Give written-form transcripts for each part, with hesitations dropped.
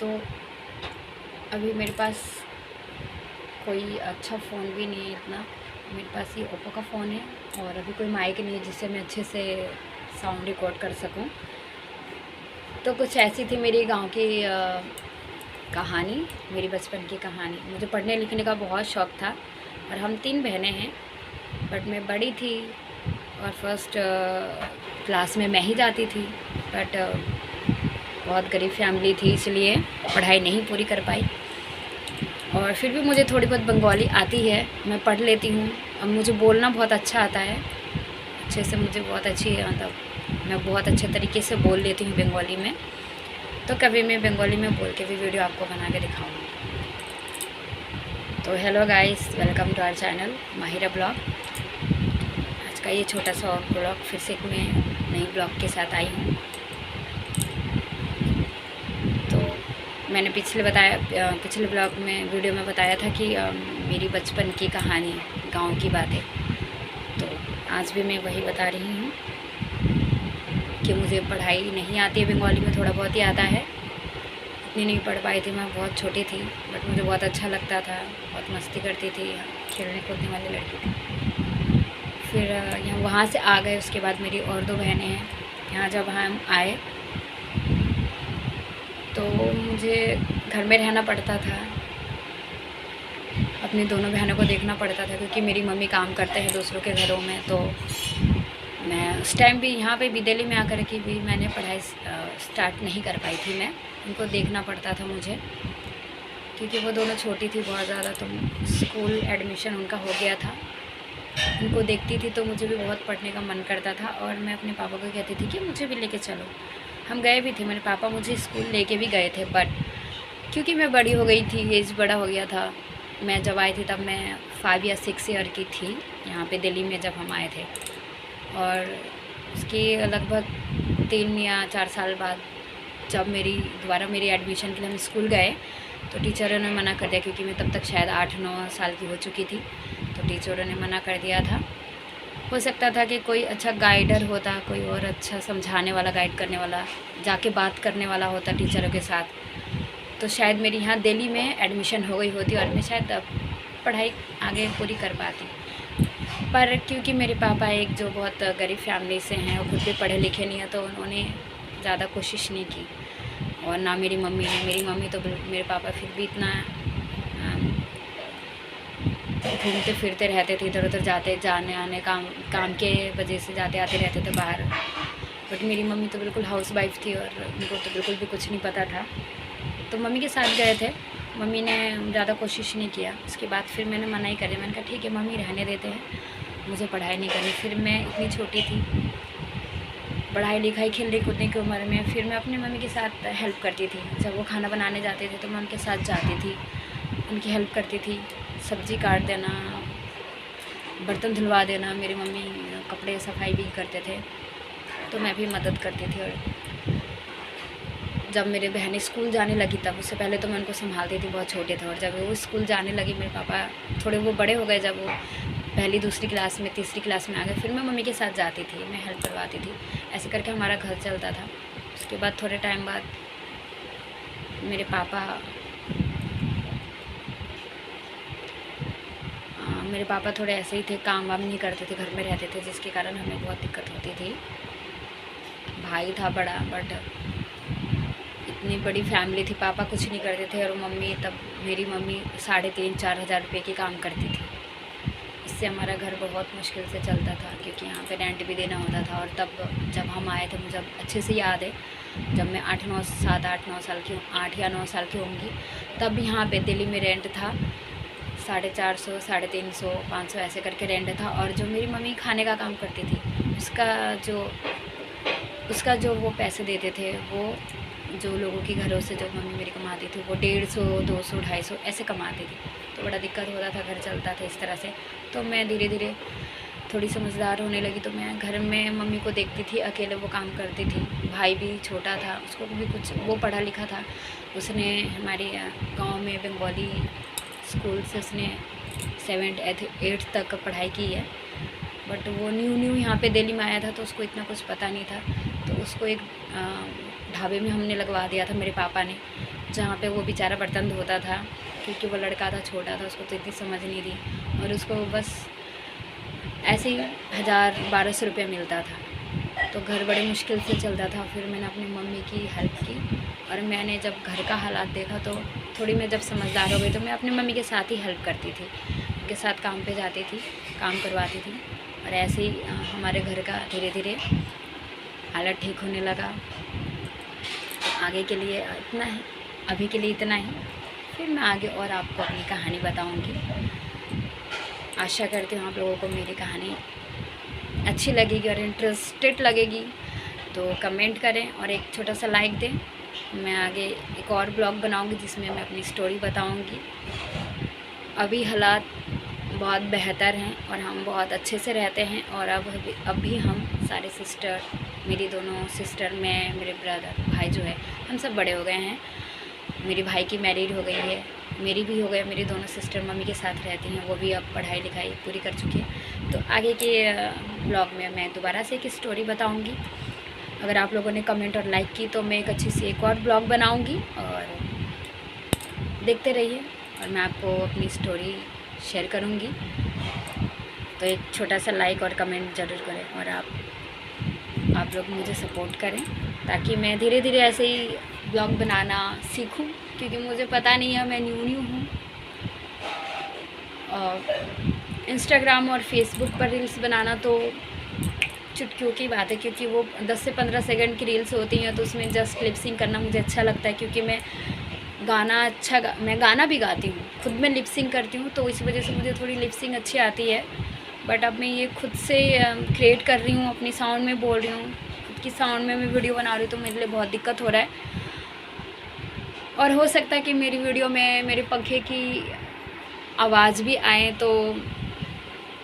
तो अभी मेरे पास कोई अच्छा फ़ोन भी नहीं है इतना। मेरे पास ये ओप्पो का फ़ोन है और अभी कोई माइक नहीं है जिससे मैं अच्छे से साउंड रिकॉर्ड कर सकूं। तो कुछ ऐसी थी मेरी गांव की कहानी, मेरी बचपन की कहानी। मुझे पढ़ने लिखने का बहुत शौक़ था और हम 3 बहनें हैं, बट मैं बड़ी थी और फर्स्ट क्लास में मैं ही जाती थी। बट बहुत गरीब फैमिली थी, इसलिए पढ़ाई नहीं पूरी कर पाई। और फिर भी मुझे थोड़ी बहुत बंगाली आती है, मैं पढ़ लेती हूँ। अब मुझे बोलना बहुत अच्छा आता है, अच्छे से मुझे बहुत अच्छी मतलब मैं बहुत अच्छे तरीके से बोल लेती हूँ बंगाली में। तो कभी मैं बंगाली में बोल के भी वीडियो आपको बना के दिखाऊँगी। तो hello guys, welcome to our channel Mahira blog. आज का ये छोटा सा ब्लॉग फिर से एक मैं नई ब्लॉग के साथ आई हूँ। तो मैंने पिछले ब्लॉग में वीडियो में बताया था कि मेरी बचपन की कहानी, गांव की बातें। तो आज भी मैं वही बता रही हूँ कि मुझे पढ़ाई नहीं आती है, बंगाली में थोड़ा बहुत ही आता है। इतनी नहीं पढ़ पाई थी, मैं बहुत छोटी थी, बट मुझे बहुत अच्छा लगता था, बहुत मस्ती करती थी, खेलने कूदने वाली लड़की थी। फिर यहाँ वहाँ से आ गए, उसके बाद मेरी और 2 बहनें हैं। यहाँ जब हम आए तो मुझे घर में रहना पड़ता था, अपनी दोनों बहनों को देखना पड़ता था, क्योंकि मेरी मम्मी काम करते हैं दूसरों के घरों में। तो मैं उस टाइम भी यहाँ पे भी दिल्ली में आकर के भी मैंने पढ़ाई स्टार्ट नहीं कर पाई थी। मैं उनको देखना पड़ता था मुझे, क्योंकि वो दोनों छोटी थी बहुत ज़्यादा। तो स्कूल एडमिशन उनका हो गया था, उनको देखती थी तो मुझे भी बहुत पढ़ने का मन करता था। और मैं अपने पापा को कहती थी कि मुझे भी लेके चलो। हम गए भी थे, मेरे पापा मुझे स्कूल लेके भी गए थे, बट क्योंकि मैं बड़ी हो गई थी, एज बड़ा हो गया था। मैं जब आई थी तब मैं 5 या 6 ईयर की थी यहाँ पे दिल्ली में जब हम आए थे। और उसके लगभग 3 या 4 साल बाद जब दोबारा मेरी एडमिशन के लिए हम स्कूल गए तो टीचरों ने मना कर दिया, क्योंकि मैं तब तक शायद 8-9 साल की हो चुकी थी। तो टीचरों ने मना कर दिया था। हो सकता था कि कोई अच्छा गाइडर होता, कोई और अच्छा समझाने वाला, गाइड करने वाला, जाके बात करने वाला होता टीचरों के साथ, तो शायद मेरी यहाँ दिल्ली में एडमिशन हो गई होती और मैं शायद पढ़ाई आगे पूरी कर पाती। पर क्योंकि मेरे पापा एक जो बहुत गरीब फैमिली से हैं, वो खुद भी पढ़े लिखे नहीं है, तो उन्होंने ज़्यादा कोशिश नहीं की। और ना मेरी मम्मी ने। मेरी मम्मी तो मेरे पापा फिर भी इतना घूमते फिरते रहते थे, इधर उधर जाने आने, काम के वजह से जाते आते रहते थे बाहर। बट मेरी मम्मी तो बिल्कुल हाउस वाइफ थी और उनको तो बिल्कुल भी कुछ नहीं पता था। तो मम्मी के साथ गए थे, मम्मी ने ज़्यादा कोशिश नहीं किया। उसके बाद फिर मैंने मना ही कर दिया। मैंने कहा ठीक है मम्मी, रहने देते हैं, मुझे पढ़ाई नहीं करनी। फिर मैं इतनी छोटी थी, पढ़ाई लिखाई खेलने कूदने की उम्र में, फिर मैं अपनी मम्मी के साथ हेल्प करती थी। जब वो खाना बनाने जाते थे तो मैं उनके साथ जाती थी, उनकी हेल्प करती थी। सब्ज़ी काट देना, बर्तन धुलवा देना, मेरी मम्मी कपड़े सफाई भी करते थे तो मैं भी मदद करती थी। और जब मेरे बहनें स्कूल जाने लगी तब, उससे पहले तो मैं उनको संभालती थी, बहुत छोटे थे। और जब वो स्कूल जाने लगी, मेरे पापा थोड़े वो बड़े हो गए, जब वो पहली दूसरी क्लास में, तीसरी क्लास में आ गए, फिर मैं मम्मी के साथ जाती थी, मैं हेल्प करवाती थी। ऐसे करके हमारा घर चलता था। उसके बाद थोड़े टाइम बाद मेरे पापा थोड़े ऐसे ही थे, काम वाम नहीं करते थे, घर में रहते थे, जिसके कारण हमें बहुत दिक्कत होती थी। भाई था बड़ा, बट इतनी बड़ी फैमिली थी, पापा कुछ नहीं करते थे। और मेरी मम्मी 3,500-4 हज़ार रुपये की काम करती थी। इससे हमारा घर बहुत मुश्किल से चलता था, क्योंकि यहाँ पे रेंट भी देना होता था। और तब जब हम आए थे, मुझे अच्छे से याद है, जब मैं 8-9 साल की 8 या 9 साल की होंगी, तब यहाँ पे दिल्ली में रेंट था 450, 350, 500 ऐसे करके रेंट था। और जो मेरी मम्मी खाने का काम करती थी, उसका जो वो पैसे देते थे, वो जो लोगों के घरों से जो मम्मी मेरी कमाती थी, वो 150, 200, 250 ऐसे कमाती थी। तो बड़ा दिक्कत होता था, घर चलता था इस तरह से। तो मैं धीरे धीरे थोड़ी समझदार होने लगी, तो मैं घर में मम्मी को देखती थी, अकेले वो काम करती थी। भाई भी छोटा था, उसको भी कुछ, वो पढ़ा लिखा था, उसने हमारे गांव में बंगाली स्कूल से उसने 7th 8th तक पढ़ाई की है। बट वो न्यू यहाँ पे दिल्ली में आया था, तो उसको इतना कुछ पता नहीं था। तो उसको एक ढाबे में हमने लगवा दिया था मेरे पापा ने, जहाँ पे वो बेचारा बर्तन धोता था, क्योंकि वो लड़का था, छोटा था, उसको तो इतनी समझ नहीं थी, और उसको बस ऐसे ही 1000-1200 रुपये मिलता था, तो घर बड़े मुश्किल से चलता था। फिर मैंने अपनी मम्मी की हेल्प की, और मैंने जब घर का हालात देखा तो थोड़ी मैं जब समझदार हो गई तो मैं अपनी मम्मी के साथ ही हेल्प करती थी, उनके साथ काम पे जाती थी, काम करवाती थी, और ऐसे ही हमारे घर का धीरे धीरे हालत ठीक होने लगा। आगे के लिए इतना है, अभी के लिए इतना ही, फिर मैं आगे और आपको अपनी कहानी बताऊंगी। आशा करती हूँ आप लोगों को मेरी कहानी अच्छी लगेगी और इंटरेस्टेड लगेगी, तो कमेंट करें और एक छोटा सा लाइक दें। मैं आगे एक और ब्लॉग बनाऊंगी जिसमें मैं अपनी स्टोरी बताऊंगी। अभी हालात बहुत बेहतर हैं और हम बहुत अच्छे से रहते हैं, और अब भी हम सारे सिस्टर, मेरी दोनों सिस्टर, मैं, मेरे ब्रदर, भाई जो है, हम सब बड़े हो गए हैं। मेरी भाई की मैरिड हो गई है, मेरी भी हो गई, मेरी दोनों सिस्टर मम्मी के साथ रहती हैं, वो भी अब पढ़ाई लिखाई पूरी कर चुकी है। तो आगे के ब्लॉग में मैं दोबारा से एक स्टोरी बताऊंगी। अगर आप लोगों ने कमेंट और लाइक की तो मैं एक अच्छी सी एक और ब्लॉग बनाऊंगी, और देखते रहिए, और मैं आपको अपनी स्टोरी शेयर करूंगी। तो एक छोटा सा लाइक और कमेंट ज़रूर करें, और आप लोग मुझे सपोर्ट करें, ताकि मैं धीरे धीरे ऐसे ही ब्लॉग बनाना सीखूं, क्योंकि मुझे पता नहीं है, मैं न्यू हूँ। और इंस्टाग्राम और फेसबुक पर रील्स बनाना तो चुटकियों की बात है, क्योंकि वो 10 से 15 सेकंड की रील्स होती हैं, तो उसमें जस्ट लिपसिंग करना मुझे अच्छा लगता है, क्योंकि मैं गाना भी गाती हूँ, खुद में लिपसिंग करती हूँ, तो इस वजह से मुझे थोड़ी लिपसिंग अच्छी आती है। बट अब मैं ये खुद से क्रिएट कर रही हूँ, अपनी साउंड में बोल रही हूँ, खुद की साउंड में मैं वीडियो बना रही हूँ, तो मेरे लिए बहुत दिक्कत हो रहा है। और हो सकता है कि मेरी वीडियो में मेरे पंखे की आवाज़ भी आए, तो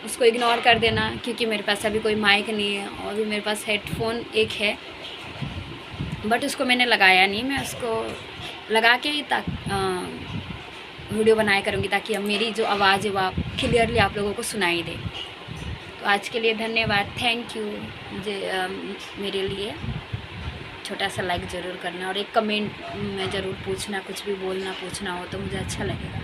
उसको इग्नोर कर देना, क्योंकि मेरे पास अभी कोई माइक नहीं है, और भी मेरे पास हेडफोन एक है, बट उसको मैंने लगाया नहीं। मैं उसको लगा के ही वीडियो बनाया करूँगी, ताकि अब मेरी जो आवाज़ है वो क्लियरली आप लोगों को सुनाई दे। तो आज के लिए धन्यवाद, थैंक यू। मुझे मेरे लिए छोटा सा लाइक ज़रूर करना, और एक कमेंट में ज़रूर पूछना, कुछ भी बोलना पूछना हो तो मुझे अच्छा लगेगा।